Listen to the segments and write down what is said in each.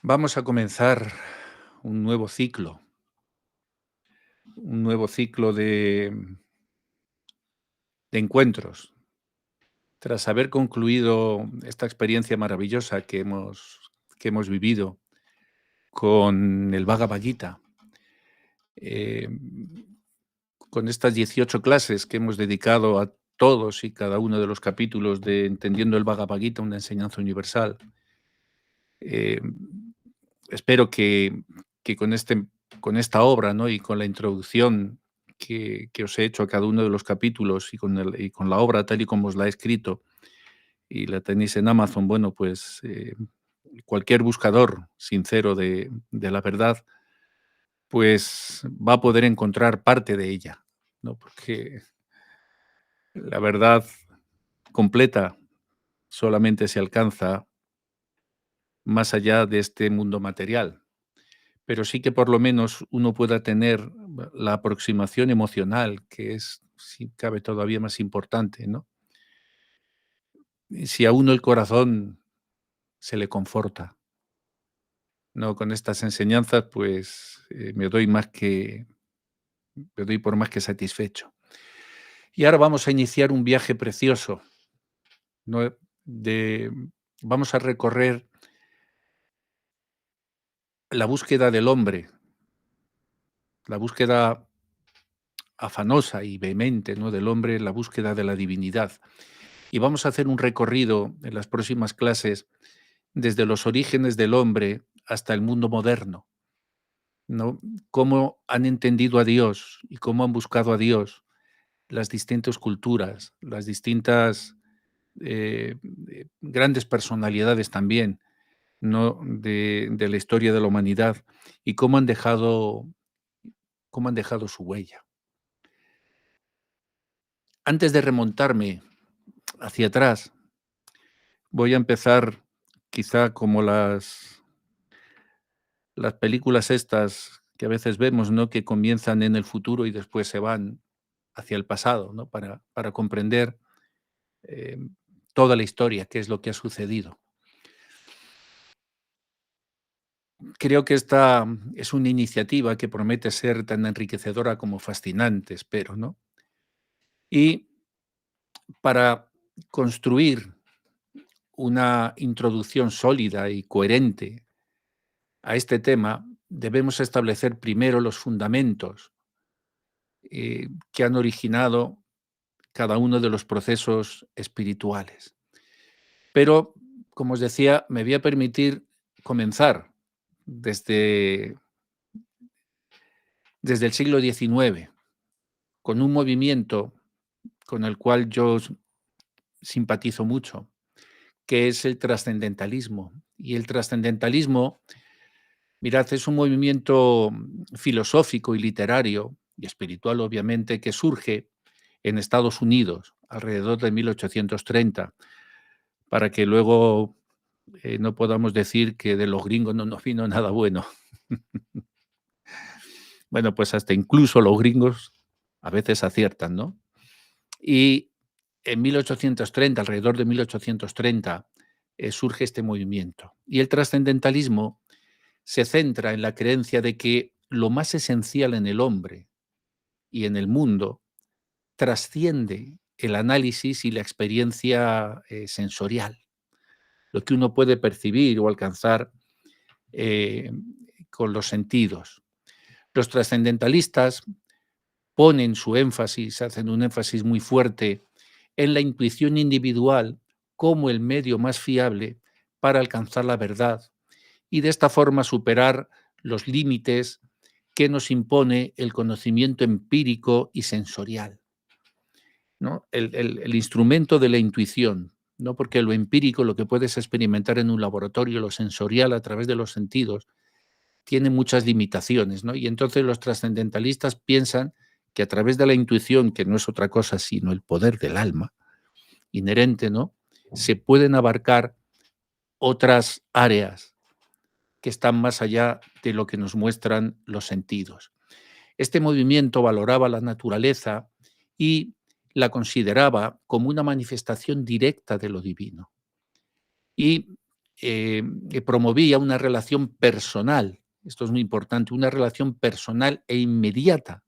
Vamos a comenzar un nuevo ciclo de encuentros. Tras haber concluido esta experiencia maravillosa que hemos vivido con el Bhagavad Gita, eh, con estas 18 clases que hemos dedicado a todos y cada uno de los capítulos de Entendiendo el Bhagavad Gita, una enseñanza universal. eh, Espero que con esta obra, ¿no? Y con la introducción que os he hecho a cada uno de los capítulos y con la obra tal y como os la he escrito, y la tenéis en Amazon, bueno, pues cualquier buscador sincero de la verdad, pues va a poder encontrar parte de ella, ¿no? Porque la verdad completa solamente se alcanza más allá de este mundo material. Pero sí que por lo menos uno pueda tener la aproximación emocional, que es, si cabe, todavía más importante, ¿no? Y si a uno el corazón se le conforta, ¿no? Con estas enseñanzas, pues me doy por más que satisfecho. Y ahora vamos a iniciar un viaje precioso, ¿no? De, Vamos a recorrer la búsqueda del hombre, la búsqueda afanosa y vehemente, ¿no? Del hombre, la búsqueda de la divinidad. Y vamos a hacer un recorrido en las próximas clases desde los orígenes del hombre hasta el mundo moderno, ¿no? Cómo han entendido a Dios y cómo han buscado a Dios las distintas culturas, las distintas grandes personalidades también, ¿no? De la historia de la humanidad y cómo han dejado su huella. Antes de remontarme hacia atrás, voy a empezar quizá como las películas estas que a veces vemos, ¿no? Que comienzan en el futuro y después se van hacia el pasado, ¿no? Para comprender eh, toda la historia, qué es lo que ha sucedido. Creo que esta es una iniciativa que promete ser tan enriquecedora como fascinante, espero, ¿no? Y para construir una introducción sólida y coherente a este tema, debemos establecer primero los fundamentos que han originado cada uno de los procesos espirituales. Pero, como os decía, me voy a permitir comenzar desde, desde el siglo XIX, con un movimiento con el cual yo simpatizo mucho, que es el trascendentalismo. Y el trascendentalismo, mirad, es un movimiento filosófico y literario y espiritual, obviamente, que surge en Estados Unidos alrededor de 1830, para que luego no podamos decir que de los gringos no nos vino nada bueno. Bueno, pues hasta incluso los gringos a veces aciertan, ¿no? Y en 1830, alrededor de 1830, surge este movimiento. Y el trascendentalismo se centra en la creencia de que lo más esencial en el hombre y en el mundo trasciende el análisis y la experiencia sensorial, lo que uno puede percibir o alcanzar eh, con los sentidos. Los trascendentalistas ponen su énfasis, hacen un énfasis muy fuerte en la intuición individual como el medio más fiable para alcanzar la verdad y de esta forma superar los límites que nos impone el conocimiento empírico y sensorial, ¿no? El instrumento de la intuición, ¿no? Porque lo empírico, lo que puedes experimentar en un laboratorio, lo sensorial a través de los sentidos, tiene muchas limitaciones, ¿no? Y entonces los trascendentalistas piensan que a través de la intuición, que no es otra cosa sino el poder del alma inherente, ¿no? Se pueden abarcar otras áreas que están más allá de lo que nos muestran los sentidos. Este movimiento valoraba la naturaleza y la consideraba como una manifestación directa de lo divino. Y promovía una relación personal, esto es muy importante, una relación personal e inmediata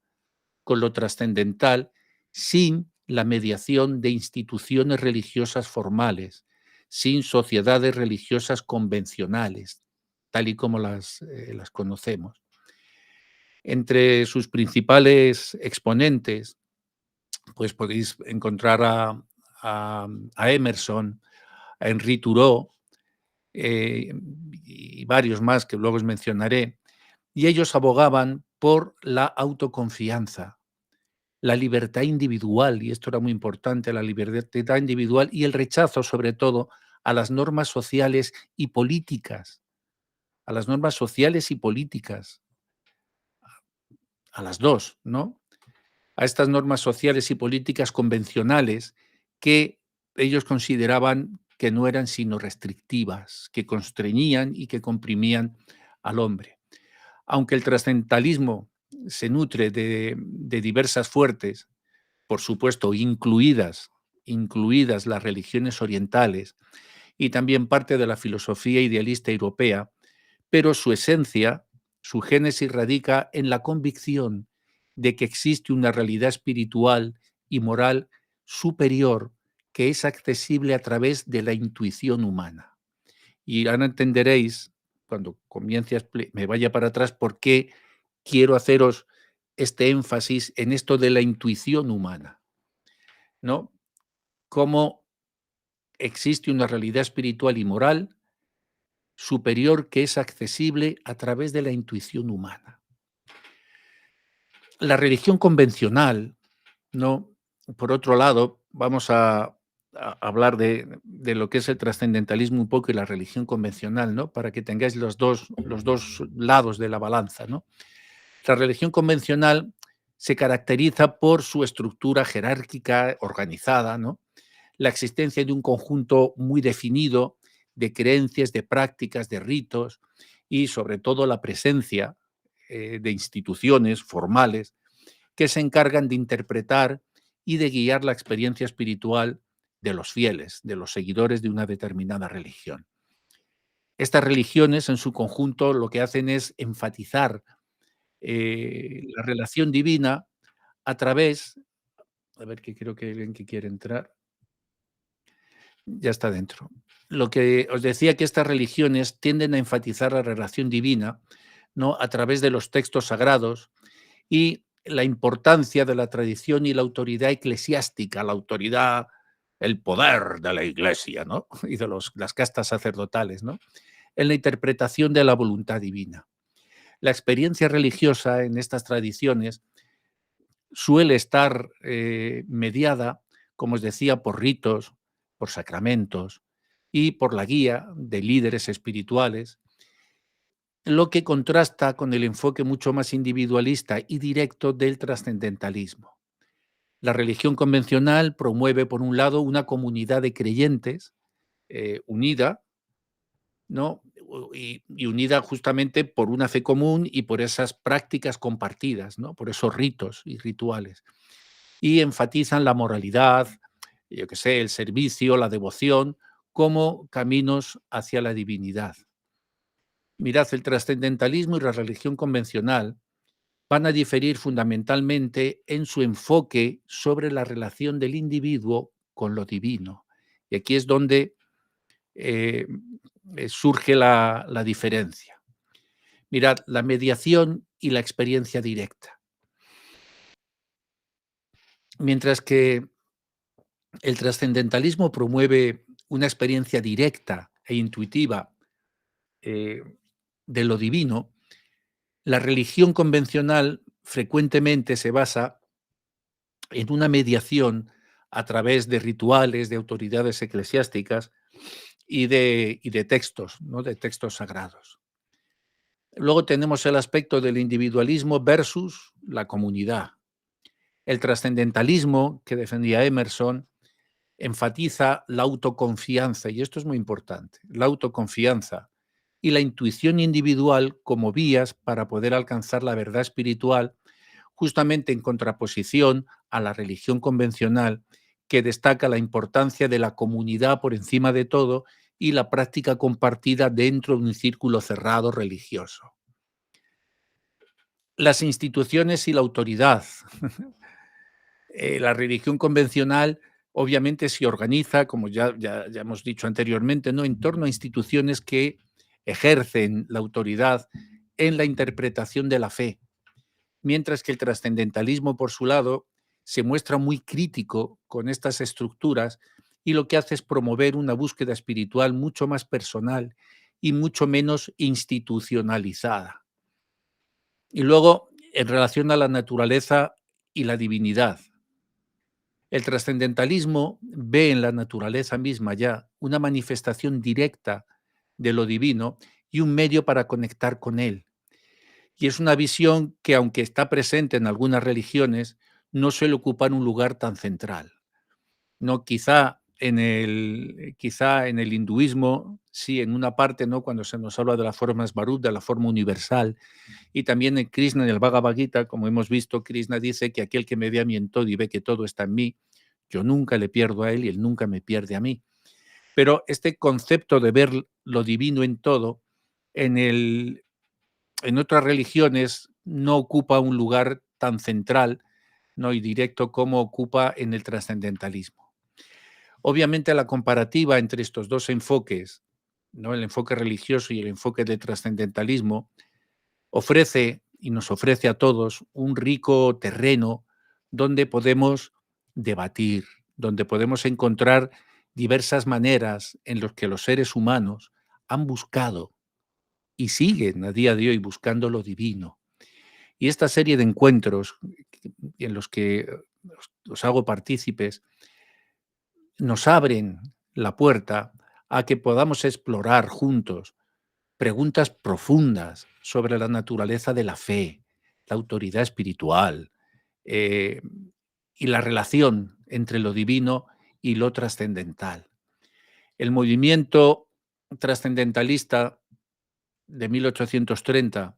con lo trascendental, sin la mediación de instituciones religiosas formales, sin sociedades religiosas convencionales, tal y como las conocemos. Entre sus principales exponentes, pues podéis encontrar a Emerson, a Henri Thoreau, eh, y varios más que luego os mencionaré, y ellos abogaban por la autoconfianza, la libertad individual, y esto era muy importante, la libertad individual y el rechazo, sobre todo, a las normas sociales y políticas, a las normas sociales y políticas, a las dos, ¿no? A estas normas sociales y políticas convencionales que ellos consideraban que no eran sino restrictivas, que constreñían y que comprimían al hombre. Aunque el trascendentalismo se nutre de diversas fuertes, por supuesto, incluidas las religiones orientales y también parte de la filosofía idealista europea, pero su esencia, su génesis radica en la convicción de que existe una realidad espiritual y moral superior que es accesible a través de la intuición humana. Y ahora entenderéis, cuando comience me vaya para atrás, por qué quiero haceros este énfasis en esto de la intuición humana, ¿no? Cómo existe una realidad espiritual y moral superior que es accesible a través de la intuición humana. La religión convencional, ¿no? Por otro lado, vamos a hablar de lo que es el trascendentalismo un poco y la religión convencional, ¿no? Para que tengáis los dos lados de la balanza, ¿no? La religión convencional se caracteriza por su estructura jerárquica organizada, ¿no? La existencia de un conjunto muy definido de creencias, de prácticas, de ritos y sobre todo la presencia de instituciones formales que se encargan de interpretar y de guiar la experiencia espiritual de los fieles, de los seguidores de una determinada religión. Estas religiones en su conjunto lo que hacen es enfatizar la relación divina a través, a ver que creo que hay alguien que quiere entrar, ya está dentro. Lo que os decía que estas religiones tienden a enfatizar la relación divina, ¿no? A través de los textos sagrados y la importancia de la tradición y la autoridad eclesiástica, la autoridad, el poder de la iglesia, ¿no? Y de las castas sacerdotales, ¿no? En la interpretación de la voluntad divina. La experiencia religiosa en estas tradiciones suele estar mediada, como os decía, por ritos, por sacramentos y por la guía de líderes espirituales, lo que contrasta con el enfoque mucho más individualista y directo del trascendentalismo. La religión convencional promueve, por un lado, una comunidad de creyentes unida, ¿no? Y unida justamente por una fe común y por esas prácticas compartidas, ¿no? Por esos ritos y rituales. Y enfatizan la moralidad, yo qué sé, el servicio, la devoción, como caminos hacia la divinidad. Mirad, el trascendentalismo y la religión convencional van a diferir fundamentalmente en su enfoque sobre la relación del individuo con lo divino. Y aquí es donde eh, surge la diferencia. Mirad, la mediación y la experiencia directa. Mientras que el trascendentalismo promueve una experiencia directa e intuitiva eh, de lo divino, la religión convencional frecuentemente se basa en una mediación a través de rituales, de autoridades eclesiásticas y de textos, ¿no? De textos sagrados. Luego tenemos el aspecto del individualismo versus la comunidad. El trascendentalismo que defendía Emerson enfatiza la autoconfianza, y esto es muy importante, la autoconfianza y la intuición individual como vías para poder alcanzar la verdad espiritual, justamente en contraposición a la religión convencional, que destaca la importancia de la comunidad por encima de todo y la práctica compartida dentro de un círculo cerrado religioso. Las instituciones y la autoridad. La religión convencional obviamente se organiza, como ya hemos dicho anteriormente, ¿no?, en torno a instituciones que ejercen la autoridad en la interpretación de la fe, mientras que el trascendentalismo, por su lado, se muestra muy crítico con estas estructuras y lo que hace es promover una búsqueda espiritual mucho más personal y mucho menos institucionalizada. Y luego, en relación a la naturaleza y la divinidad, el trascendentalismo ve en la naturaleza misma ya una manifestación directa de lo divino y un medio para conectar con él. Y es una visión que, aunque está presente en algunas religiones, no suele ocupar un lugar tan central. No, quizá en el hinduismo, sí, en una parte, ¿no?, cuando se nos habla de la forma Svarup, de la forma universal, y también en Krishna, en el Bhagavad Gita, como hemos visto, Krishna dice que aquel que me ve a mí en todo y ve que todo está en mí, yo nunca le pierdo a él y él nunca me pierde a mí. Pero este concepto de ver lo divino en todo, en otras religiones no ocupa un lugar tan central, ¿no?, y directo como ocupa en el trascendentalismo. Obviamente la comparativa entre estos dos enfoques, ¿no?, el enfoque religioso y el enfoque de trascendentalismo, ofrece y nos ofrece a todos un rico terreno donde podemos debatir, donde podemos encontrar diversas maneras en las que los seres humanos han buscado y siguen a día de hoy buscando lo divino. Y esta serie de encuentros en los que os hago partícipes nos abren la puerta a que podamos explorar juntos preguntas profundas sobre la naturaleza de la fe, la autoridad espiritual, eh, y la relación entre lo divino y lo trascendental. El movimiento trascendentalista de 1830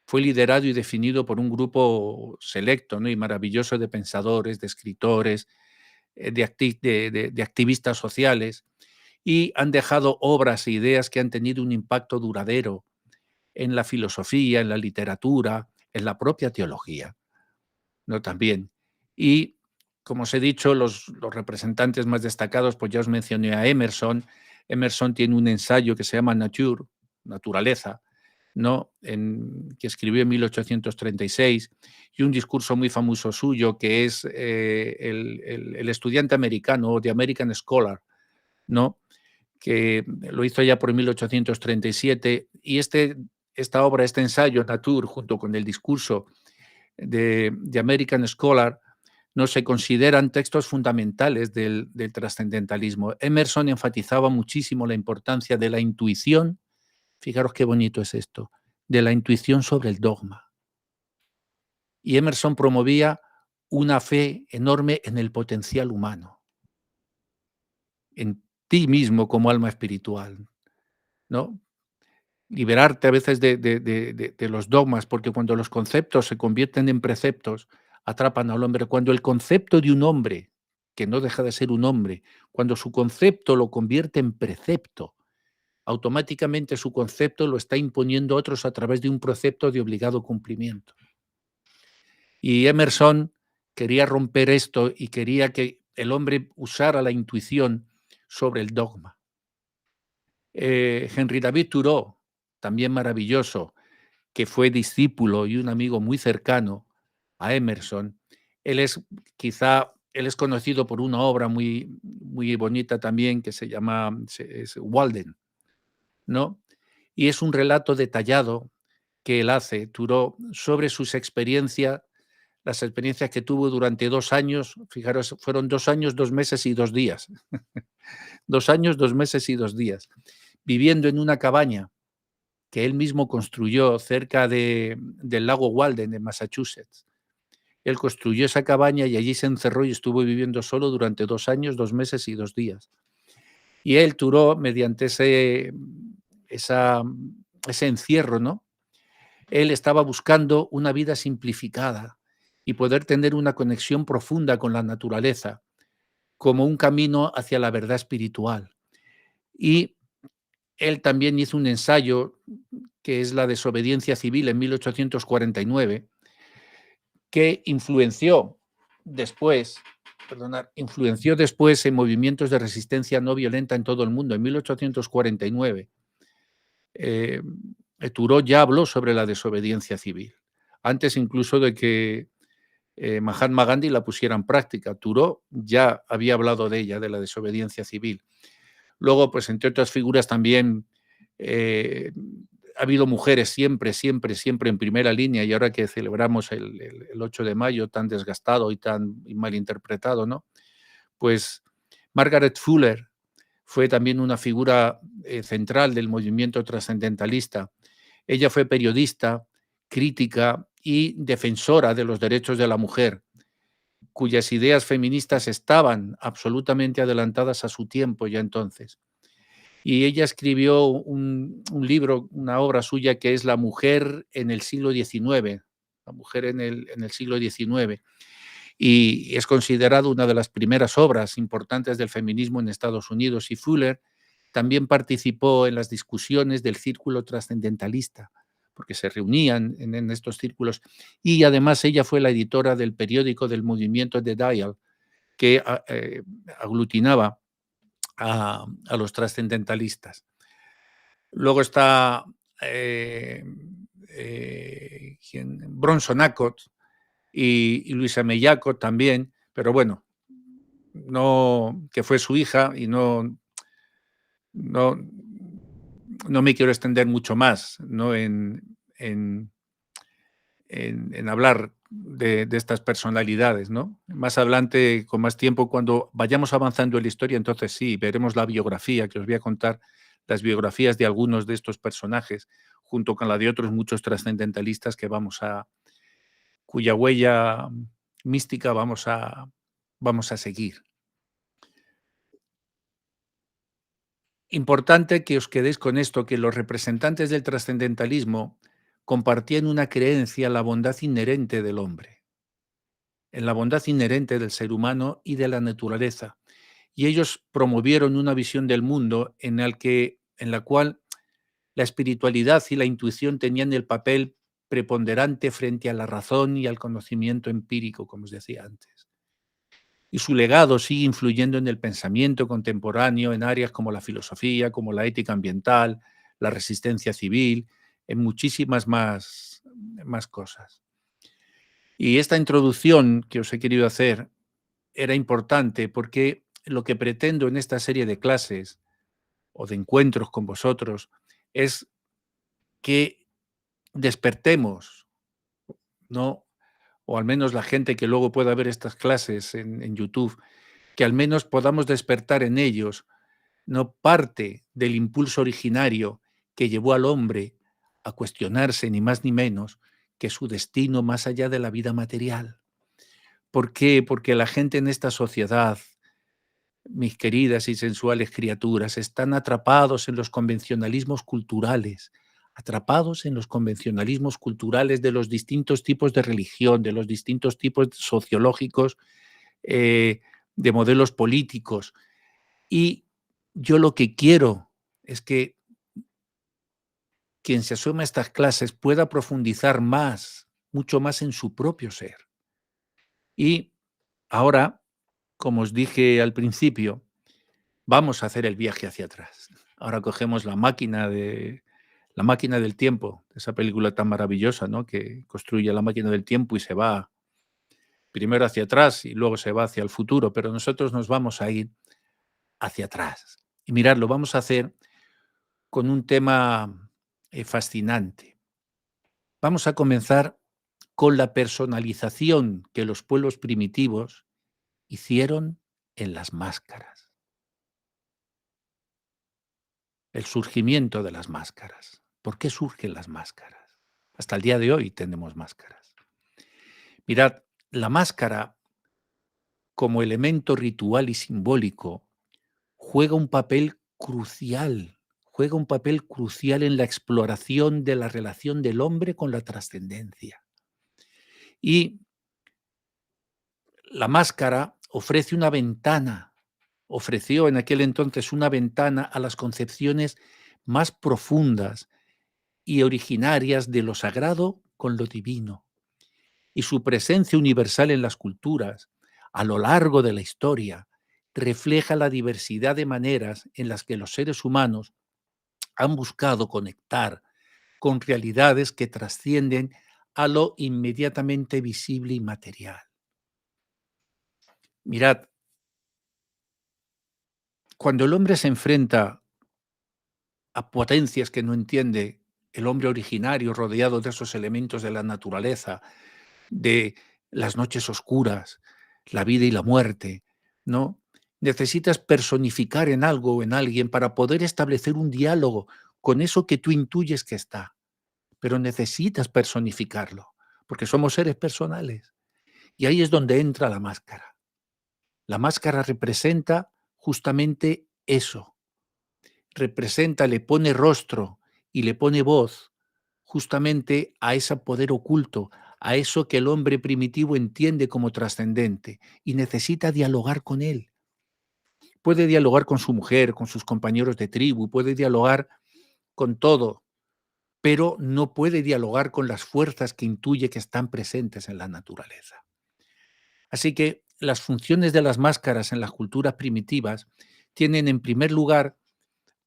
fue liderado y definido por un grupo selecto, ¿no?, y maravilloso de pensadores, de escritores, de activistas sociales, y han dejado obras e ideas que han tenido un impacto duradero en la filosofía, en la literatura, en la propia teología, ¿no?, también. Y, como os he dicho, los representantes más destacados, pues ya os mencioné a Emerson. Emerson tiene un ensayo que se llama Nature, Naturaleza, ¿no?, que escribió en 1836, y un discurso muy famoso suyo que es el estudiante americano, The American Scholar, ¿no?, que lo hizo ya por 1837, y esta obra, este ensayo, Nature, junto con el discurso de American Scholar, no se consideran textos fundamentales del trascendentalismo. Emerson enfatizaba muchísimo la importancia de la intuición, fijaros qué bonito es esto, de la intuición sobre el dogma. Y Emerson promovía una fe enorme en el potencial humano, en ti mismo como alma espiritual, ¿no? Liberarte a veces de los dogmas, porque cuando los conceptos se convierten en preceptos, atrapan al hombre. Cuando el concepto de un hombre, que no deja de ser un hombre, cuando su concepto lo convierte en precepto, automáticamente su concepto lo está imponiendo a otros a través de un precepto de obligado cumplimiento. Y Emerson quería romper esto y quería que el hombre usara la intuición sobre el dogma. Henry David Thoreau, también maravilloso, que fue discípulo y un amigo muy cercano a Emerson. Él es conocido por una obra muy, muy bonita también que se llama es Walden, ¿no? Y es un relato detallado que él hace, Thoreau, sobre sus experiencias, las experiencias que tuvo durante 2 años. Fijaros, fueron 2 años, 2 meses y 2 días. 2 años, 2 meses y 2 días, viviendo en una cabaña que él mismo construyó cerca del lago Walden, en Massachusetts. Él construyó esa cabaña y allí se encerró y estuvo viviendo solo durante 2 años, 2 meses y 2 días. Y él, Thoreau, mediante esa ese encierro, ¿no?, él estaba buscando una vida simplificada y poder tener una conexión profunda con la naturaleza, como un camino hacia la verdad espiritual. Y Él también hizo un ensayo que es La desobediencia civil en 1849, que influenció después en movimientos de resistencia no violenta en todo el mundo. En 1849, Thoreau ya habló sobre la desobediencia civil, antes incluso de que Mahatma Gandhi la pusiera en práctica. Thoreau ya había hablado de ella, de la desobediencia civil. Luego, pues entre otras figuras también ha habido mujeres siempre, siempre, siempre en primera línea, y ahora que celebramos el 8 de mayo tan desgastado y tan mal interpretado, ¿no? Pues Margaret Fuller fue también una figura central del movimiento trascendentalista. Ella fue periodista, crítica y defensora de los derechos de la mujer, cuyas ideas feministas estaban absolutamente adelantadas a su tiempo ya entonces. Y ella escribió un libro, una obra suya que es La mujer en el siglo XIX, la mujer en el siglo XIX, y es considerado una de las primeras obras importantes del feminismo en Estados Unidos. Y Fuller también participó en las discusiones del círculo trascendentalista, porque se reunían en estos círculos, y además ella fue la editora del periódico del movimiento The Dial, que aglutinaba a los trascendentalistas. Luego está Bronson Alcott y Luisa May Alcott también, pero bueno, no, que fue su hija, y no, no me quiero extender mucho más, ¿no? En hablar de estas personalidades, ¿no? Más adelante, con más tiempo, cuando vayamos avanzando en la historia, entonces sí, veremos la biografía, que os voy a contar las biografías de algunos de estos personajes, junto con la de otros muchos trascendentalistas cuya huella mística vamos a seguir. Importante que os quedéis con esto, que los representantes del trascendentalismo compartían una creencia en la bondad inherente del hombre, en la bondad inherente del ser humano y de la naturaleza. Y ellos promovieron una visión del mundo en la cual la espiritualidad y la intuición tenían el papel preponderante frente a la razón y al conocimiento empírico, como os decía antes. Y su legado sigue influyendo en el pensamiento contemporáneo en áreas como la filosofía, como la ética ambiental, la resistencia civil, en muchísimas más cosas. Y esta introducción que os he querido hacer era importante porque lo que pretendo en esta serie de clases o de encuentros con vosotros es que despertemos, ¿no? O al menos la gente que luego pueda ver estas clases en YouTube, que al menos podamos despertar en ellos, no, parte del impulso originario que llevó al hombre a cuestionarse ni más ni menos que su destino más allá de la vida material. ¿Por qué? Porque la gente en esta sociedad, mis queridas y sensuales criaturas, están atrapados en los convencionalismos culturales, atrapados en los convencionalismos culturales de los distintos tipos de religión, de los distintos tipos sociológicos, de modelos políticos. Y yo lo que quiero es que quien se asuma a estas clases pueda profundizar más, mucho más en su propio ser. Y ahora, como os dije al principio, vamos a hacer el viaje hacia atrás. Ahora cogemos la máquina del tiempo, esa película tan maravillosa, ¿no? Que construye la máquina del tiempo y se va primero hacia atrás y luego se va hacia el futuro, pero nosotros nos vamos a ir hacia atrás. Y mirad, lo vamos a hacer con un tema fascinante. Vamos a comenzar con la personalización que los pueblos primitivos hicieron en las máscaras. El surgimiento de las máscaras. ¿Por qué surgen las máscaras? Hasta el día de hoy tenemos máscaras. Mirad, la máscara, como elemento ritual y simbólico, juega un papel crucial en la exploración de la relación del hombre con la trascendencia. Y la máscara ofrece una ventana, ofreció en aquel entonces una ventana a las concepciones más profundas y originarias de lo sagrado con lo divino. Y su presencia universal en las culturas, a lo largo de la historia, refleja la diversidad de maneras en las que los seres humanos han buscado conectar con realidades que trascienden a lo inmediatamente visible y material. Mirad, cuando el hombre se enfrenta a potencias que no entiende, el hombre originario rodeado de esos elementos de la naturaleza, de las noches oscuras, la vida y la muerte, ¿no? Necesitas personificar en algo o en alguien para poder establecer un diálogo con eso que tú intuyes que está, pero necesitas personificarlo, porque somos seres personales. Y ahí es donde entra la máscara. La máscara representa justamente eso, representa, le pone rostro y le pone voz justamente a ese poder oculto, a eso que el hombre primitivo entiende como trascendente y necesita dialogar con él. Puede dialogar con su mujer, con sus compañeros de tribu, puede dialogar con todo, pero no puede dialogar con las fuerzas que intuye que están presentes en la naturaleza. Así que las funciones de las máscaras en las culturas primitivas tienen en primer lugar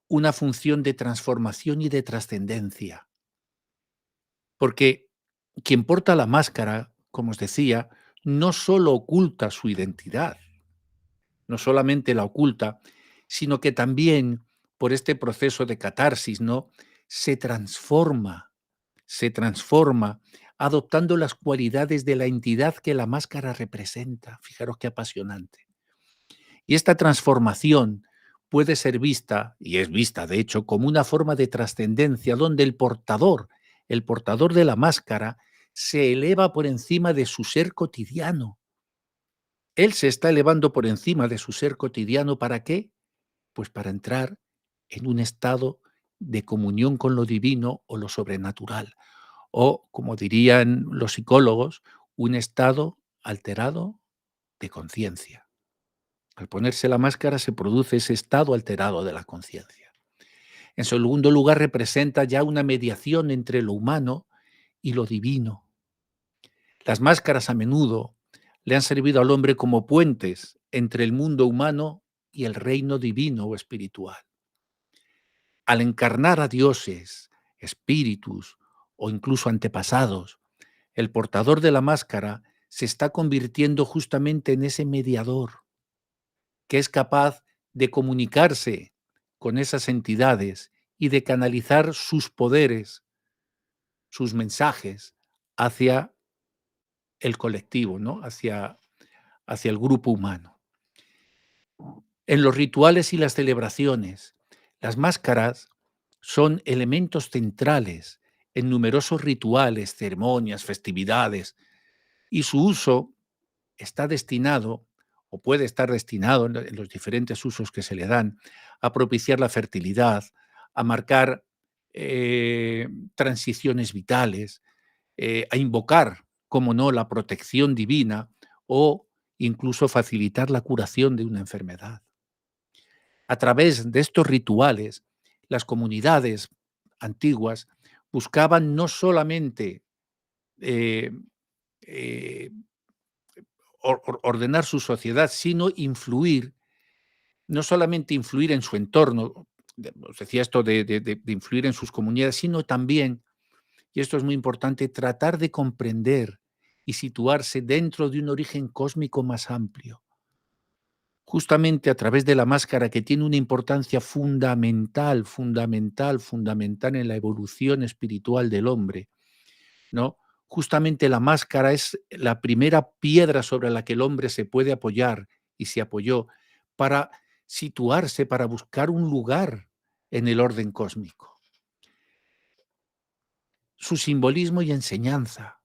una función de transformación y de trascendencia, porque quien porta la máscara, como os decía, no solo oculta su identidad, no solamente la oculta, sino que también por este proceso de catarsis, ¿no? Se transforma adoptando las cualidades de la entidad que la máscara representa. Fijaros qué apasionante. Y esta transformación puede ser vista, y es vista de hecho, como una forma de trascendencia donde el portador de la máscara, se eleva por encima de su ser cotidiano. Él se está elevando por encima de su ser cotidiano. ¿Para qué? Pues para entrar en un estado de comunión con lo divino o lo sobrenatural, o, como dirían los psicólogos, un estado alterado de conciencia. Al ponerse la máscara se produce ese estado alterado de la conciencia. En segundo lugar, representa ya una mediación entre lo humano y lo divino. Las máscaras a menudo le han servido al hombre como puentes entre el mundo humano y el reino divino o espiritual. Al encarnar a dioses, espíritus o incluso antepasados, el portador de la máscara se está convirtiendo justamente en ese mediador que es capaz de comunicarse con esas entidades y de canalizar sus poderes, sus mensajes hacia el colectivo, ¿no? Hacia el grupo humano. En los rituales y las celebraciones, las máscaras son elementos centrales en numerosos rituales, ceremonias, festividades, y su uso está destinado, o puede estar destinado en los diferentes usos que se le dan, a propiciar la fertilidad, a marcar transiciones vitales, a invocar, como no, la protección divina o incluso facilitar la curación de una enfermedad. A través de estos rituales, las comunidades antiguas buscaban no solamente eh, eh, ordenar su sociedad, sino influir, no solamente influir en su entorno, os decía esto de influir en sus comunidades, sino también, y esto es muy importante, tratar de comprender y situarse dentro de un origen cósmico más amplio, justamente a través de la máscara que tiene una importancia fundamental, fundamental, fundamental en la evolución espiritual del hombre, ¿no? Justamente la máscara es la primera piedra sobre la que el hombre se puede apoyar y se apoyó para situarse, para buscar un lugar en el orden cósmico. Su simbolismo y enseñanza.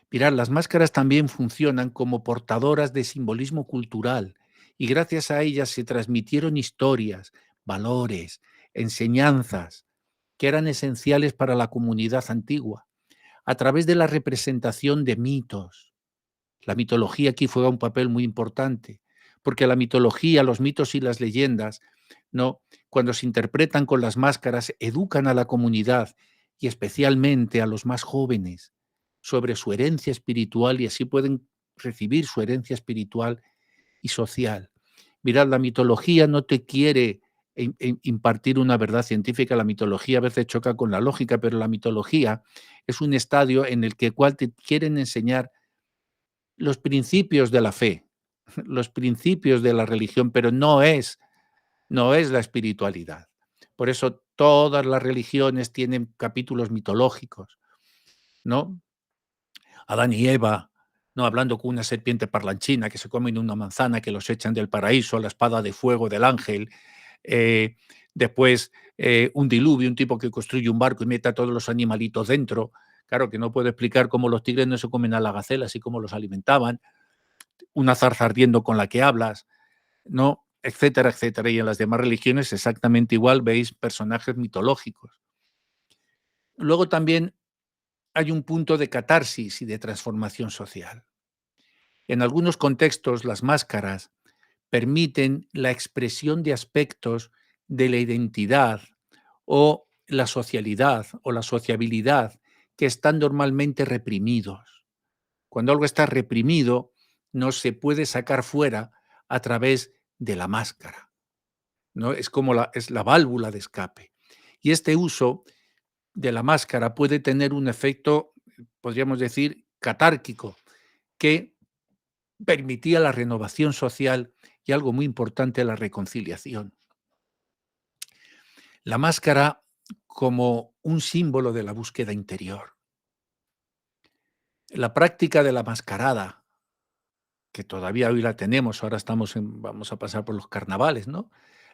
Mirad, las máscaras también funcionan como portadoras de simbolismo cultural y gracias a ellas se transmitieron historias, valores, enseñanzas que eran esenciales para la comunidad antigua a través de la representación de mitos. La mitología aquí juega un papel muy importante, porque la mitología, los mitos y las leyendas ¿no? Cuando se interpretan con las máscaras, educan a la comunidad y especialmente a los más jóvenes sobre su herencia espiritual y así pueden recibir su herencia espiritual y social. Mirad, la mitología no te quiere impartir una verdad científica, la mitología a veces choca con la lógica, pero la mitología es un estadio en el que cual te quieren enseñar los principios de la fe, los principios de la religión, pero no es la espiritualidad. Por eso todas las religiones tienen capítulos mitológicos, ¿no? Adán y Eva, ¿no? Hablando con una serpiente parlanchina que se comen una manzana, que los echan del paraíso, la espada de fuego del ángel. eh, Después un diluvio, un tipo que construye un barco y mete a todos los animalitos dentro. Claro que no puedo explicar cómo los tigres no se comen a las gacelas y cómo los alimentaban. Una zarza ardiendo con la que hablas, ¿no? Etcétera, etcétera. Y en las demás religiones exactamente igual veis personajes mitológicos. Luego también hay un punto de catarsis y de transformación social. En algunos contextos, las máscaras permiten la expresión de aspectos de la identidad o la socialidad o la sociabilidad que están normalmente reprimidos. Cuando algo está reprimido, no se puede sacar fuera a través de la máscara, ¿no? Es como es la válvula de escape. Y este uso de la máscara puede tener un efecto, podríamos decir, catárquico, que permitía la renovación social y algo muy importante, la reconciliación. La máscara como un símbolo de la búsqueda interior. La práctica de la mascarada, que todavía hoy la tenemos, ahora vamos a pasar por los carnavales, ¿no?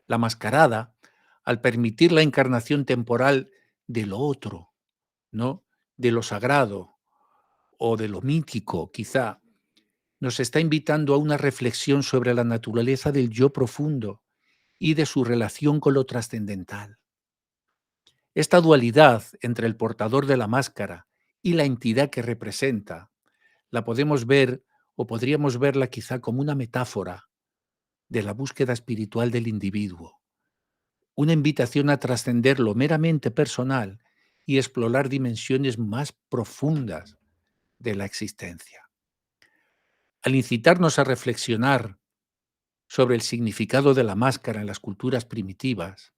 La mascarada, al permitir la encarnación temporal de lo otro, ¿no? De lo sagrado o de lo mítico, quizá, nos está invitando a una reflexión sobre la naturaleza del yo profundo y de su relación con lo trascendental. Esta dualidad entre el portador de la máscara y la entidad que representa, la podemos ver o podríamos verla quizá como una metáfora de la búsqueda espiritual del individuo, una invitación a trascender lo meramente personal y explorar dimensiones más profundas de la existencia. Al incitarnos a reflexionar sobre el significado de la máscara en las culturas primitivas,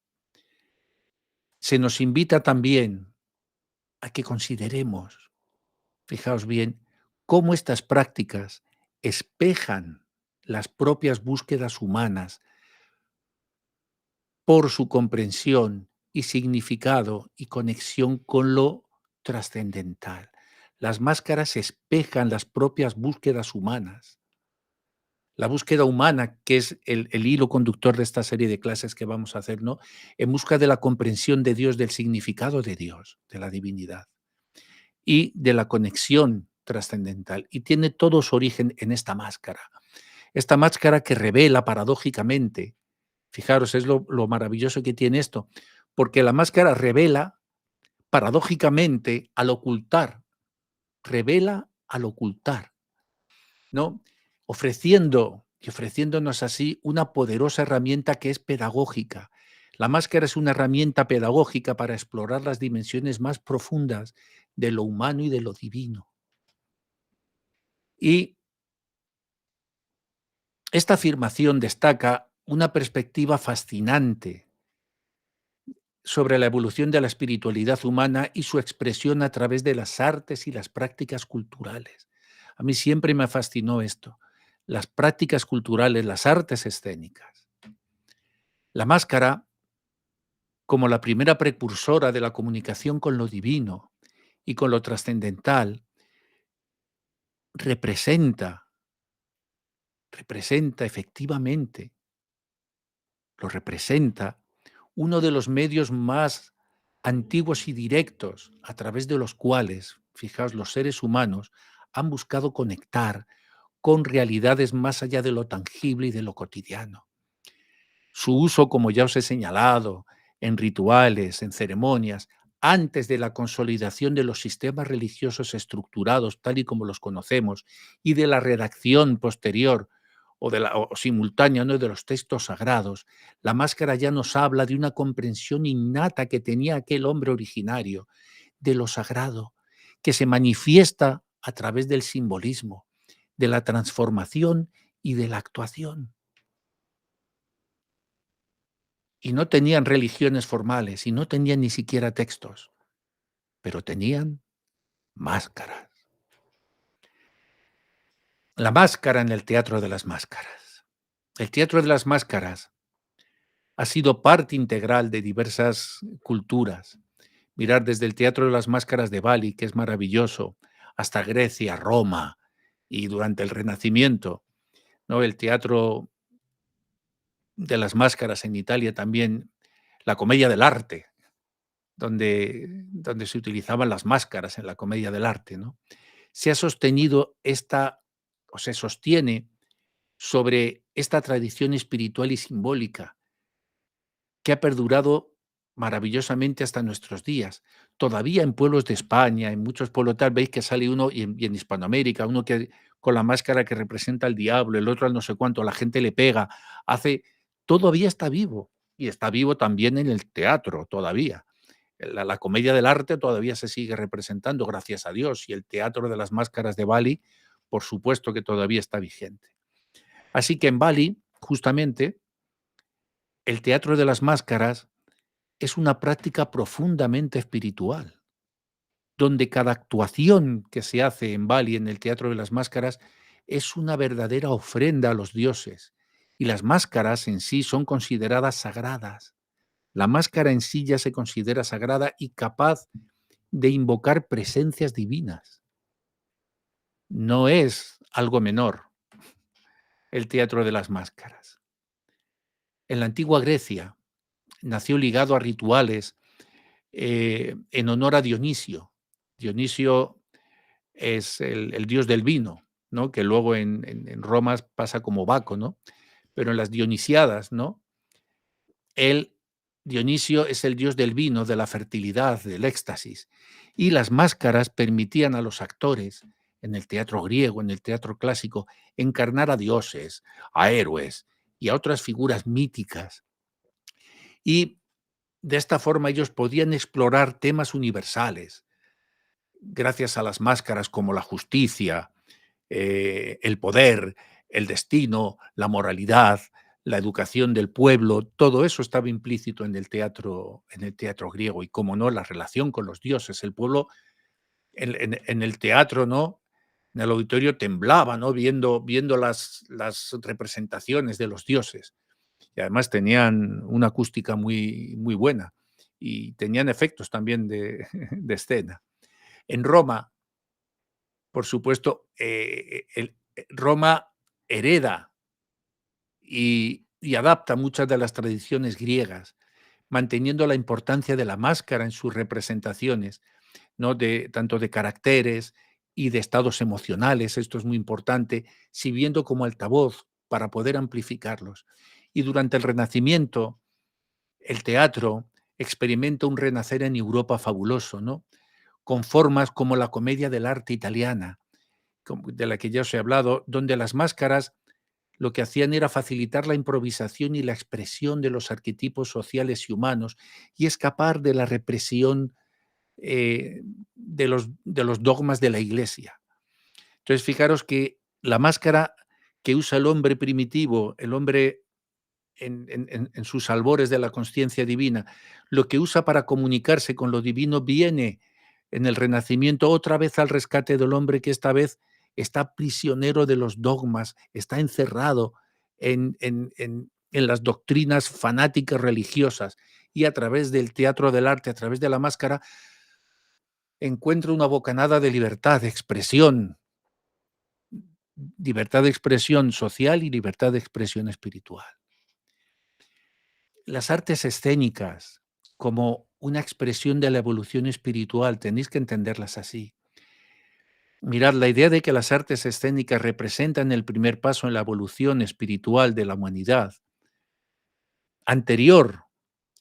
se nos invita también a que consideremos, fijaos bien, cómo estas prácticas espejan las propias búsquedas humanas por su comprensión y significado y conexión con lo trascendental. Las máscaras espejan las propias búsquedas humanas. La búsqueda humana, que es el hilo conductor de esta serie de clases que vamos a hacer, ¿no? En busca de la comprensión de Dios, del significado de Dios, de la divinidad y de la conexión trascendental. Y tiene todo su origen en esta máscara. Esta máscara que revela paradójicamente, fijaros, es lo maravilloso que tiene esto, porque la máscara revela paradójicamente al ocultar, revela al ocultar, ¿no? Ofreciendo y ofreciéndonos así una poderosa herramienta que es pedagógica. La máscara es una herramienta pedagógica para explorar las dimensiones más profundas de lo humano y de lo divino. Y esta afirmación destaca una perspectiva fascinante sobre la evolución de la espiritualidad humana y su expresión a través de las artes y las prácticas culturales. A mí siempre me fascinó esto, las prácticas culturales, las artes escénicas. La máscara, como la primera precursora de la comunicación con lo divino y con lo trascendental, representa, representa efectivamente, lo representa uno de los medios más antiguos y directos a través de los cuales, fijaos, los seres humanos han buscado conectar con realidades más allá de lo tangible y de lo cotidiano. Su uso, como ya os he señalado, en rituales, en ceremonias, antes de la consolidación de los sistemas religiosos estructurados tal y como los conocemos y de la redacción posterior o simultánea, ¿no?, de los textos sagrados, la máscara ya nos habla de una comprensión innata que tenía aquel hombre originario de lo sagrado, que se manifiesta a través del simbolismo, de la transformación y de la actuación. Y no tenían religiones formales, y no tenían ni siquiera textos, pero tenían máscaras. La máscara en el teatro de las máscaras. El teatro de las máscaras ha sido parte integral de diversas culturas. Mirar desde el teatro de las máscaras de Bali, que es maravilloso, hasta Grecia, Roma y durante el Renacimiento, ¿no? El teatro de las máscaras en Italia también, la comedia del arte, donde se utilizaban las máscaras en la comedia del arte, ¿no? Se ha sostenido esta, o se sostiene sobre esta tradición espiritual y simbólica que ha perdurado maravillosamente hasta nuestros días. Todavía en pueblos de España, en muchos pueblos tal, veis que sale uno, y en Hispanoamérica, uno que con la máscara que representa al diablo, el otro al no sé cuánto, la gente le pega, hace, todavía está vivo, y está vivo también en el teatro, todavía. La comedia del arte todavía se sigue representando, gracias a Dios, y el teatro de las máscaras de Bali, por supuesto que todavía está vigente. Así que en Bali, justamente, el teatro de las máscaras es una práctica profundamente espiritual, donde cada actuación que se hace en Bali, en el teatro de las máscaras, es una verdadera ofrenda a los dioses, y las máscaras en sí son consideradas sagradas. La máscara en sí ya se considera sagrada y capaz de invocar presencias divinas. No es algo menor el teatro de las máscaras. En la antigua Grecia nació ligado a rituales en honor a Dionisio. Dionisio es el dios del vino, ¿no? Que luego en Roma pasa como Baco, ¿no? Pero en las Dionisiadas, ¿no? Él, Dionisio, es el dios del vino, de la fertilidad, del éxtasis. Y las máscaras permitían a los actores, en el teatro griego, en el teatro clásico, encarnar a dioses, a héroes y a otras figuras míticas. Y de esta forma ellos podían explorar temas universales, gracias a las máscaras como la justicia, el poder, el destino, la moralidad, la educación del pueblo, todo eso estaba implícito en el teatro griego y, como no, la relación con los dioses. El pueblo en el teatro, ¿no? En el auditorio temblaba, ¿no? Viendo las representaciones de los dioses. Y además tenían una acústica muy, muy buena y tenían efectos también de escena. En Roma, por supuesto, Roma hereda y adapta muchas de las tradiciones griegas, manteniendo la importancia de la máscara en sus representaciones, ¿no? Tanto de caracteres y de estados emocionales, esto es muy importante, sirviendo como altavoz para poder amplificarlos. Y durante el Renacimiento, el teatro experimenta un renacer en Europa fabuloso, ¿no? Con formas como la comedia del arte italiana, de la que ya os he hablado, donde las máscaras lo que hacían era facilitar la improvisación y la expresión de los arquetipos sociales y humanos y escapar de la represión de los dogmas de la Iglesia. Entonces, fijaros que la máscara que usa el hombre primitivo, el hombre en sus albores de la conciencia divina, lo que usa para comunicarse con lo divino viene en el Renacimiento otra vez al rescate del hombre que esta vez está prisionero de los dogmas, está encerrado en las doctrinas fanáticas religiosas y a través del teatro del arte, a través de la máscara, encuentra una bocanada de libertad de expresión social y libertad de expresión espiritual. Las artes escénicas, como una expresión de la evolución espiritual, tenéis que entenderlas así. Mirad, la idea de que las artes escénicas representan el primer paso en la evolución espiritual de la humanidad, anterior,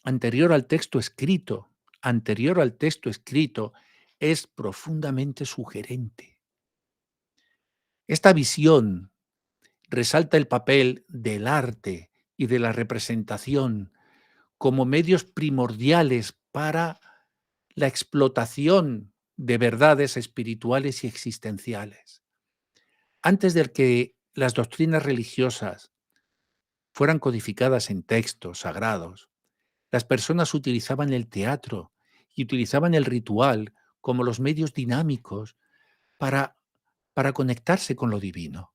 anterior al texto escrito, anterior al texto escrito, es profundamente sugerente. Esta visión resalta el papel del arte y de la representación como medios primordiales para la explotación de verdades espirituales y existenciales. Antes de que las doctrinas religiosas fueran codificadas en textos sagrados, las personas utilizaban el teatro y utilizaban el ritual como los medios dinámicos para, para conectarse con lo divino,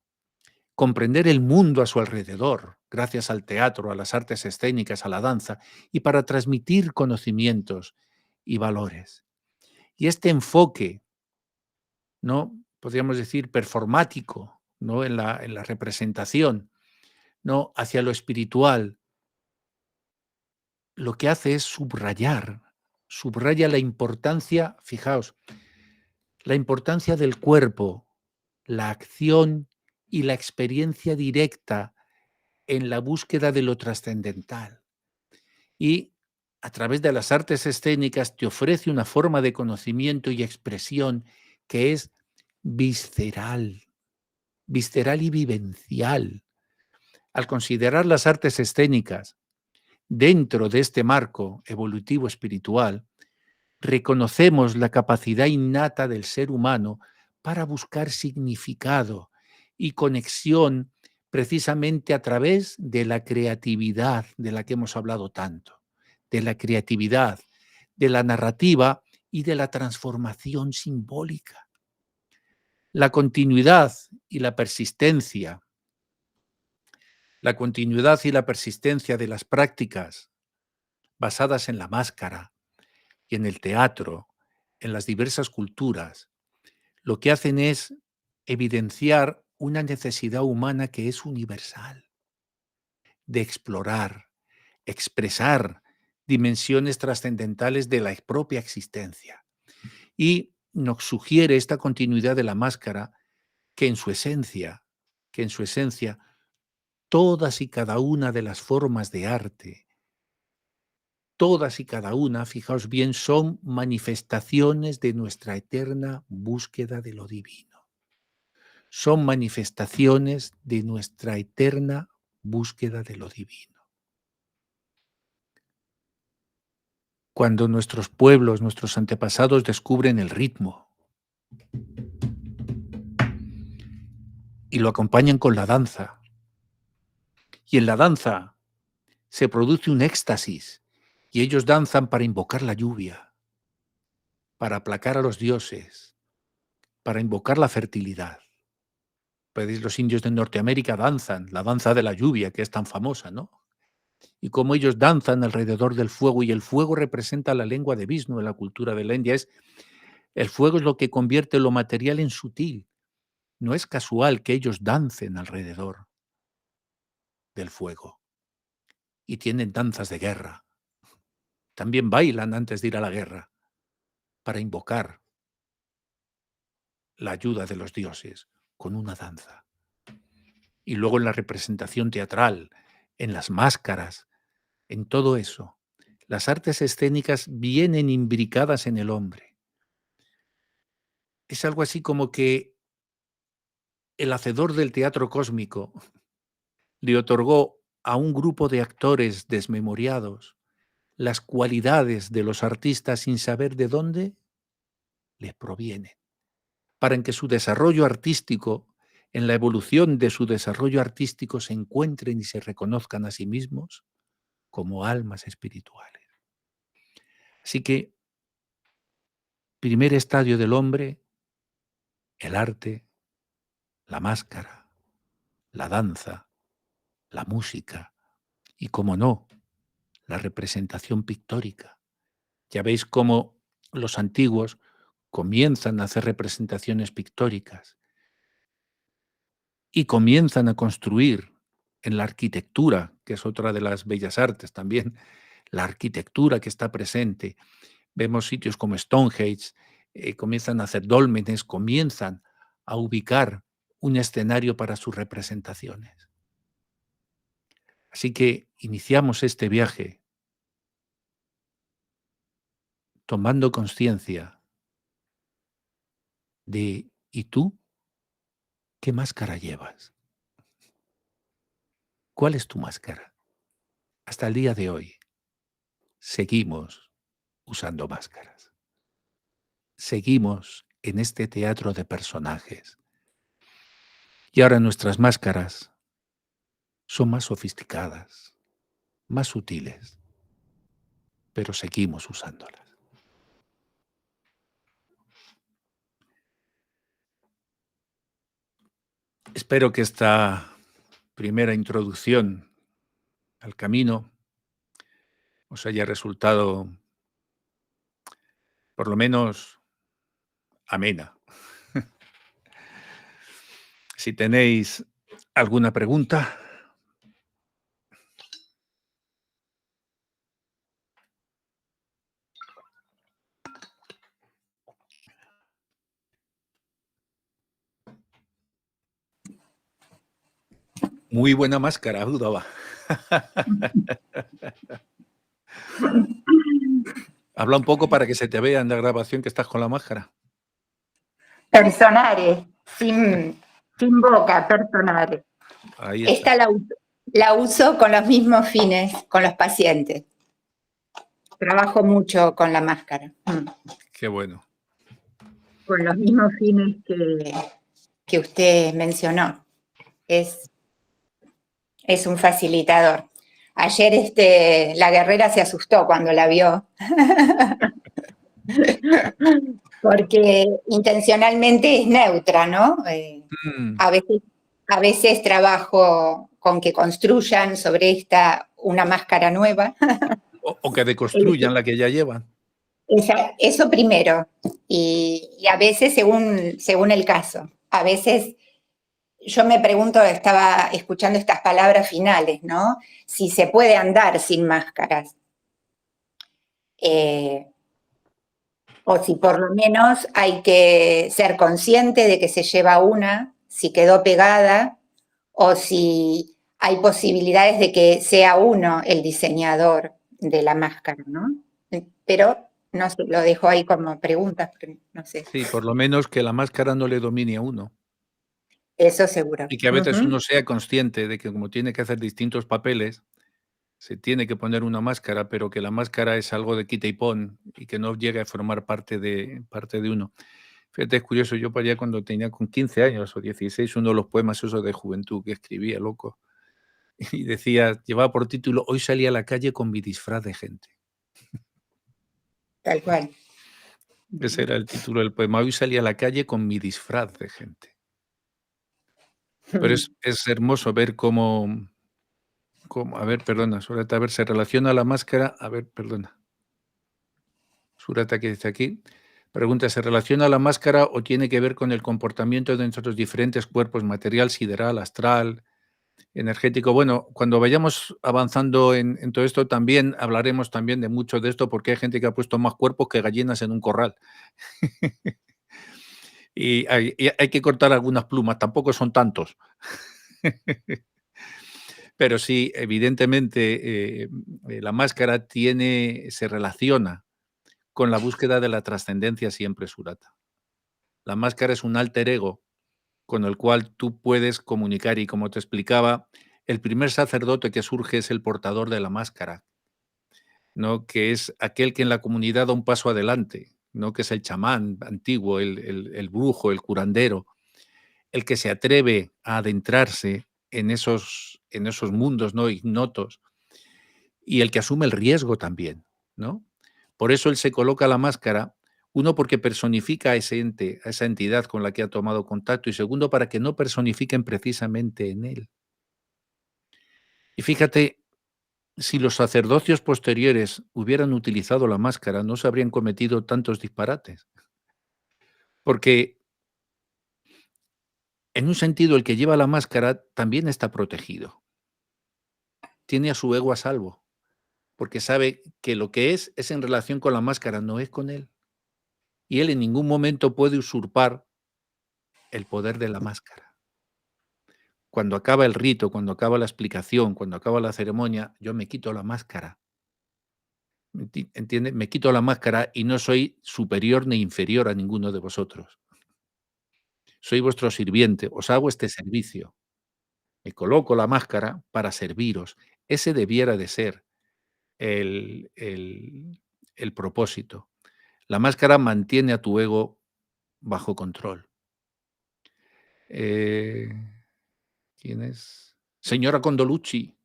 comprender el mundo a su alrededor, gracias al teatro, a las artes escénicas, a la danza, y para transmitir conocimientos y valores. Y este enfoque, ¿no? Podríamos decir performático, ¿no? En la representación, ¿no? Hacia lo espiritual, lo que hace es subraya la importancia, fijaos, la importancia del cuerpo, la acción y la experiencia directa en la búsqueda de lo trascendental. Y a través de las artes escénicas te ofrece una forma de conocimiento y expresión que es visceral, visceral y vivencial. Al considerar las artes escénicas dentro de este marco evolutivo espiritual, reconocemos la capacidad innata del ser humano para buscar significado y conexión precisamente a través de la creatividad de la que hemos hablado tanto, de la creatividad, de la narrativa y de la transformación simbólica. La continuidad y la continuidad y la persistencia de las prácticas basadas en la máscara y en el teatro, en las diversas culturas, lo que hacen es evidenciar una necesidad humana que es universal, de explorar, expresar dimensiones trascendentales de la propia existencia. Y nos sugiere esta continuidad de la máscara que en su esencia, que en su esencia, todas y cada una de las formas de arte, todas y cada una, fijaos bien, son manifestaciones de nuestra eterna búsqueda de lo divino. Son manifestaciones de nuestra eterna búsqueda de lo divino. Cuando nuestros pueblos, nuestros antepasados descubren el ritmo y lo acompañan con la danza, y en la danza se produce un éxtasis, y ellos danzan para invocar la lluvia, para aplacar a los dioses, para invocar la fertilidad. Pues los indios de Norteamérica danzan, la danza de la lluvia, que es tan famosa, ¿no? Y cómo ellos danzan alrededor del fuego, y el fuego representa la lengua de Vishnu en la cultura de la India. El fuego es lo que convierte lo material en sutil. No es casual que ellos dancen alrededor del fuego y tienen danzas de guerra. También bailan antes de ir a la guerra para invocar la ayuda de los dioses con una danza. Y luego en la representación teatral, en las máscaras, en todo eso, las artes escénicas vienen imbricadas en el hombre. Es algo así como que el hacedor del teatro cósmico le otorgó a un grupo de actores desmemoriados las cualidades de los artistas sin saber de dónde les provienen, para que su desarrollo artístico, en la evolución de su desarrollo artístico, se encuentren y se reconozcan a sí mismos como almas espirituales. Así que, primer estadio del hombre, el arte, la máscara, la danza, la música y, como no, la representación pictórica. Ya veis cómo los antiguos comienzan a hacer representaciones pictóricas y comienzan a construir en la arquitectura, que es otra de las bellas artes también, la arquitectura que está presente. Vemos sitios como Stonehenge, comienzan a hacer dólmenes, comienzan a ubicar un escenario para sus representaciones. Así que iniciamos este viaje tomando conciencia de, ¿y tú qué máscara llevas? ¿Cuál es tu máscara? Hasta el día de hoy seguimos usando máscaras. Seguimos en este teatro de personajes. Y ahora nuestras máscaras son más sofisticadas, más sutiles, pero seguimos usándolas. Espero que esta primera introducción al camino os haya resultado por lo menos amena. Si tenéis alguna pregunta. Muy buena máscara, Udova. Habla un poco para que se te vea en la grabación que estás con la máscara. Personare, sin boca, personare. Ahí está. Esta la uso con los mismos fines, con los pacientes. Trabajo mucho con la máscara. Qué bueno. Con los mismos fines que usted mencionó. Es un facilitador. Ayer la guerrera se asustó cuando la vio. Porque intencionalmente es neutra, ¿no? A veces trabajo con que construyan sobre una máscara nueva. O que deconstruyan la que ya llevan. Eso primero. Y a veces según el caso. A veces yo me pregunto, estaba escuchando estas palabras finales, ¿no? Si se puede andar sin máscaras. O si por lo menos hay que ser consciente de que se lleva una, si quedó pegada, o si hay posibilidades de que sea uno el diseñador de la máscara, ¿no? Pero no sé, lo dejo ahí como preguntas, no sé. Sí, por lo menos que la máscara no le domine a uno. Eso seguro. Y que a veces uno sea consciente de que como tiene que hacer distintos papeles, se tiene que poner una máscara, pero que la máscara es algo de quita y pon y que no llegue a formar parte de uno. Fíjate, es curioso, yo para allá cuando tenía con 15 años o 16, uno de los poemas esos de juventud que escribía, loco, y decía, llevaba por título, hoy salí a la calle con mi disfraz de gente. Tal cual. Ese era el título del poema, hoy salí a la calle con mi disfraz de gente. Pero es hermoso ver cómo a ver, perdona, Surata, a ver, se relaciona la máscara, a ver, perdona. Surata, que dice aquí, pregunta, ¿se relaciona la máscara o tiene que ver con el comportamiento de nuestros diferentes cuerpos, material, sideral, astral, energético? Bueno, cuando vayamos avanzando en todo esto, también hablaremos también de mucho de esto, porque hay gente que ha puesto más cuerpos que gallinas en un corral. y hay que cortar algunas plumas, tampoco son tantos. Pero sí, evidentemente, la máscara se relaciona con la búsqueda de la trascendencia siempre, Surata. La máscara es un alter ego con el cual tú puedes comunicar y, como te explicaba, el primer sacerdote que surge es el portador de la máscara, ¿no? Que es aquel que en la comunidad da un paso adelante, ¿no? Que es el chamán antiguo, el brujo, el curandero, el que se atreve a adentrarse en esos mundos, ¿no? Ignotos, y el que asume el riesgo también, ¿no? Por eso él se coloca la máscara, uno, porque personifica a ese ente, a esa entidad con la que ha tomado contacto, y segundo, para que no personifiquen precisamente en él. Y fíjate, si los sacerdocios posteriores hubieran utilizado la máscara, no se habrían cometido tantos disparates. Porque, en un sentido, el que lleva la máscara también está protegido. Tiene a su ego a salvo, porque sabe que lo que es en relación con la máscara, no es con él. Y él en ningún momento puede usurpar el poder de la máscara. Cuando acaba el rito, cuando acaba la explicación, cuando acaba la ceremonia, yo me quito la máscara. ¿Entiende? Me quito la máscara y no soy superior ni inferior a ninguno de vosotros. Soy vuestro sirviente, os hago este servicio. Me coloco la máscara para serviros. Ese debiera de ser el propósito. La máscara mantiene a tu ego bajo control. ¿Quién es? Señora Condolucci.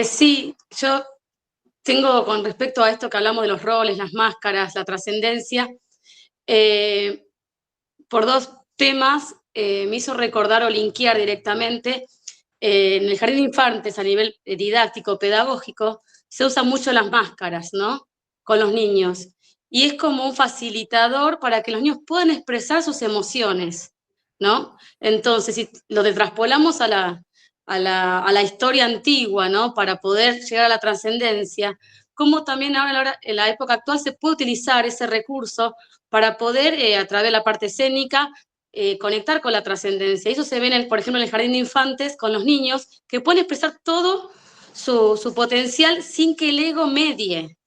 Sí, yo tengo con respecto a esto que hablamos de los roles, las máscaras, la trascendencia, por dos temas me hizo recordar o linkear directamente. En el jardín de infantes, a nivel didáctico, pedagógico, se usan mucho las máscaras, ¿no? Con los niños. Y es como un facilitador para que los niños puedan expresar sus emociones, ¿no? Entonces, si lo traspolamos a la historia antigua, ¿no? Para poder llegar a la trascendencia, cómo también ahora en la época actual se puede utilizar ese recurso para poder, a través de la parte escénica, conectar con la trascendencia. Eso se ve, por ejemplo, en el jardín de infantes con los niños, que pueden expresar todo su potencial sin que el ego medie.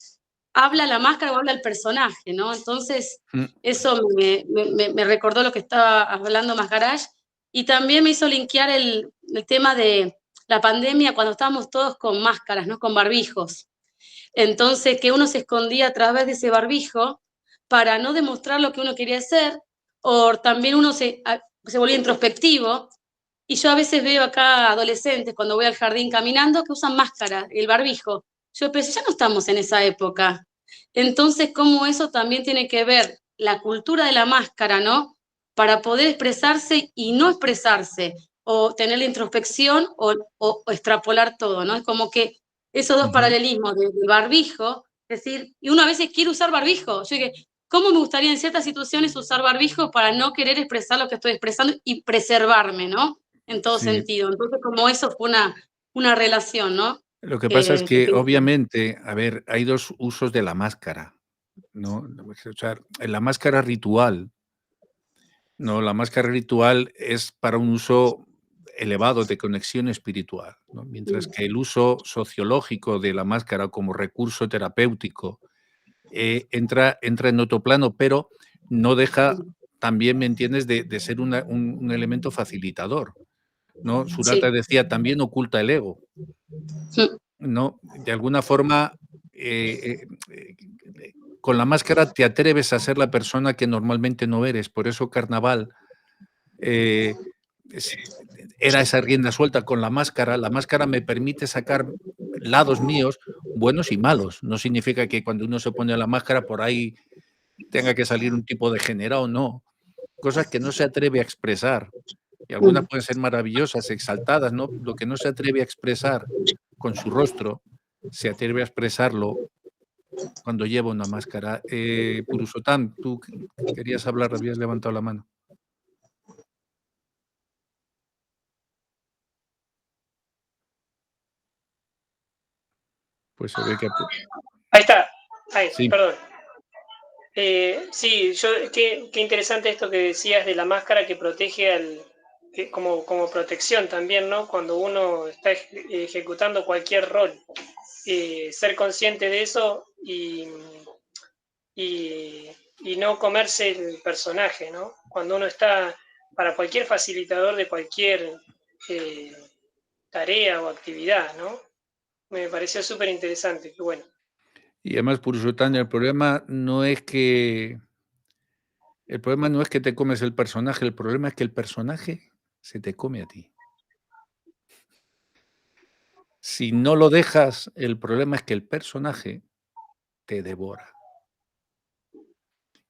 Habla la máscara o habla el personaje, ¿no? Entonces, eso me recordó lo que estaba hablando Masgarage, y también me hizo linkear el tema de la pandemia cuando estábamos todos con máscaras, ¿no? Con barbijos. Entonces, que uno se escondía a través de ese barbijo para no demostrar lo que uno quería hacer, o también uno se volvía introspectivo. Y yo a veces veo acá adolescentes cuando voy al jardín caminando que usan máscara, el barbijo. Yo pensé, ya no estamos en esa época. Entonces, cómo eso también tiene que ver la cultura de la máscara, ¿no? Para poder expresarse y no expresarse, o tener la introspección o extrapolar todo, ¿no? Es como que esos dos paralelismos del barbijo, es decir, y uno a veces quiere usar barbijo. Yo dije, ¿cómo me gustaría en ciertas situaciones usar barbijo para no querer expresar lo que estoy expresando y preservarme, ¿no? En todo Sí. sentido. Entonces, como eso fue una relación, ¿no? Lo que pasa es que, obviamente, a ver, hay dos usos de la máscara, ¿no? O sea, la máscara ritual, no, la máscara ritual es para un uso elevado de conexión espiritual, ¿no? Mientras que el uso sociológico de la máscara como recurso terapéutico entra en otro plano, pero no deja, también, ¿me entiendes?, de ser un elemento facilitador, ¿no? Surata decía, también oculta el ego, ¿no? De alguna forma, con la máscara te atreves a ser la persona que normalmente no eres. Por eso Carnaval era esa rienda suelta con la máscara. La máscara me permite sacar lados míos, buenos y malos. No significa que cuando uno se pone la máscara por ahí tenga que salir un tipo degenerado, no. Cosas que no se atreve a expresar. Y algunas pueden ser maravillosas, exaltadas, ¿no? Lo que no se atreve a expresar con su rostro, se atreve a expresarlo cuando lleva una máscara. Purushottam, tú querías hablar, habías levantado la mano. Pues se ve que... Ahí está, ahí, Sí. perdón. Sí, qué interesante esto que decías de la máscara que protege como protección también, ¿no? Cuando uno está ejecutando cualquier rol, ser consciente de eso y no comerse el personaje, ¿no? Cuando uno está, para cualquier facilitador de cualquier tarea o actividad, ¿no? Me pareció súper interesante, qué bueno. Y además, Purushottam, el problema no es que te comes el personaje, el problema es que el personaje se te come a ti. Si no lo dejas, el problema es que el personaje te devora.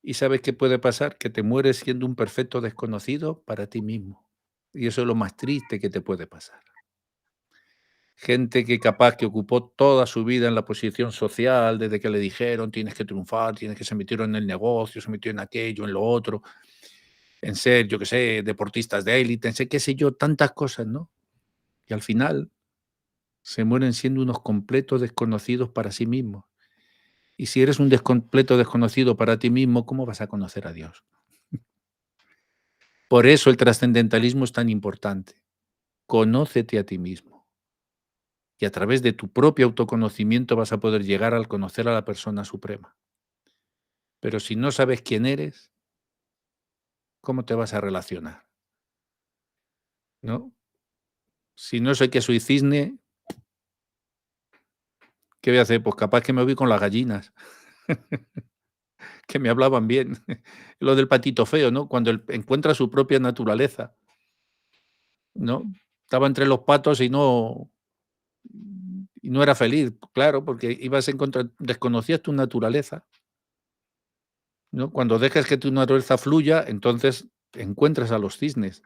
¿Y sabes qué puede pasar? Que te mueres siendo un perfecto desconocido para ti mismo. Y eso es lo más triste que te puede pasar. Gente que capaz que ocupó toda su vida en la posición social, desde que le dijeron tienes que triunfar, tienes que se metieron en el negocio, se metió en aquello, en lo otro, en ser, yo qué sé, deportistas de élite, en ser, qué sé yo, tantas cosas, ¿no? Y al final se mueren siendo unos completos desconocidos para sí mismos. Y si eres un completo desconocido para ti mismo, ¿cómo vas a conocer a Dios? Por eso el trascendentalismo es tan importante. Conócete a ti mismo. Y a través de tu propio autoconocimiento vas a poder llegar al conocer a la persona suprema. Pero si no sabes quién eres, ¿cómo te vas a relacionar? ¿no? Si no sé qué soy cisne, ¿qué voy a hacer? Pues capaz que me voy con las gallinas, que me hablaban bien. Lo del patito feo, ¿no? Cuando encuentra su propia naturaleza, ¿no? Estaba entre los patos y no era feliz, claro, porque desconocías tu naturaleza, ¿no? Cuando dejes que tu naturaleza fluya, entonces encuentras a los cisnes.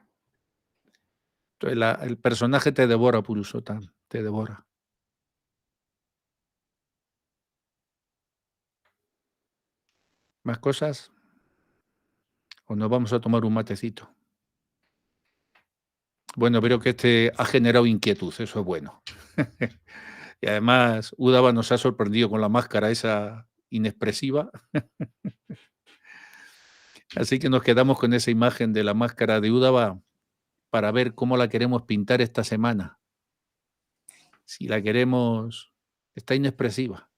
Entonces el personaje te devora, Purushottam, te devora. ¿Más cosas? ¿O nos vamos a tomar un matecito? Bueno, veo que este ha generado inquietud, eso es bueno. Y además, Uddhava nos ha sorprendido con la máscara esa inexpresiva. Así que nos quedamos con esa imagen de la máscara de Uddhava para ver cómo la queremos pintar esta semana. Si la queremos, está inexpresiva.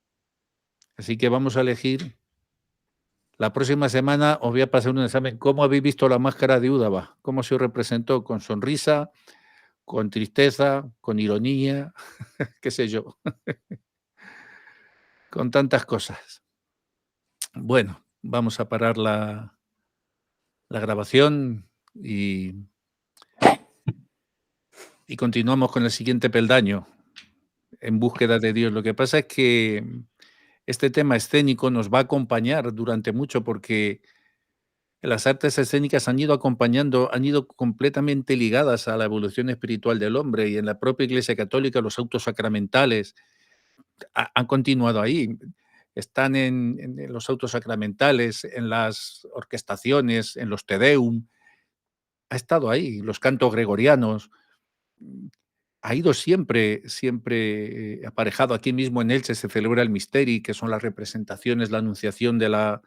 Así que vamos a elegir. La próxima semana os voy a pasar un examen. ¿Cómo habéis visto la máscara de Uddhava? ¿Cómo se os representó? ¿Con sonrisa? ¿Con tristeza? ¿Con ironía? ¿Qué sé yo? Con tantas cosas. Bueno, vamos a parar la grabación y continuamos con el siguiente peldaño, en búsqueda de Dios. Lo que pasa es que este tema escénico nos va a acompañar durante mucho porque las artes escénicas han ido acompañando, han ido completamente ligadas a la evolución espiritual del hombre, y en la propia Iglesia Católica los autos sacramentales han continuado ahí. Están en los autos sacramentales, en las orquestaciones, en los Te Deum. Ha estado ahí, los cantos gregorianos. Ha ido siempre aparejado. Aquí mismo en Elche se celebra el Misteri, que son las representaciones, la anunciación de la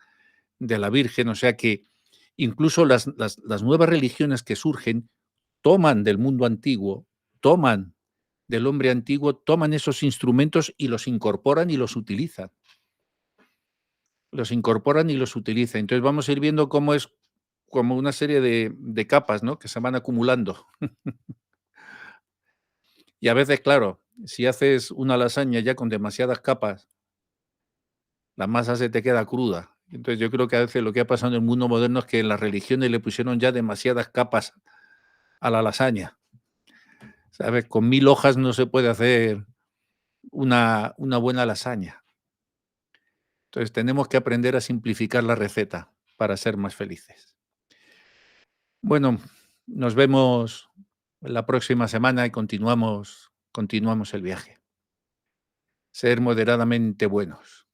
Virgen. O sea que incluso las nuevas religiones que surgen toman del mundo antiguo, toman del hombre antiguo, toman esos instrumentos y los incorporan y los utilizan. Los incorporan y los utilizan. Entonces vamos a ir viendo cómo es como una serie de capas, ¿no?, que se van acumulando. Y a veces, claro, si haces una lasaña ya con demasiadas capas, la masa se te queda cruda. Entonces yo creo que a veces lo que ha pasado en el mundo moderno es que en las religiones le pusieron ya demasiadas capas a la lasaña. ¿Sabes? Con 1000 hojas no se puede hacer una buena lasaña. Entonces tenemos que aprender a simplificar la receta para ser más felices. Bueno, nos vemos la próxima semana y continuamos el viaje. Ser moderadamente buenos.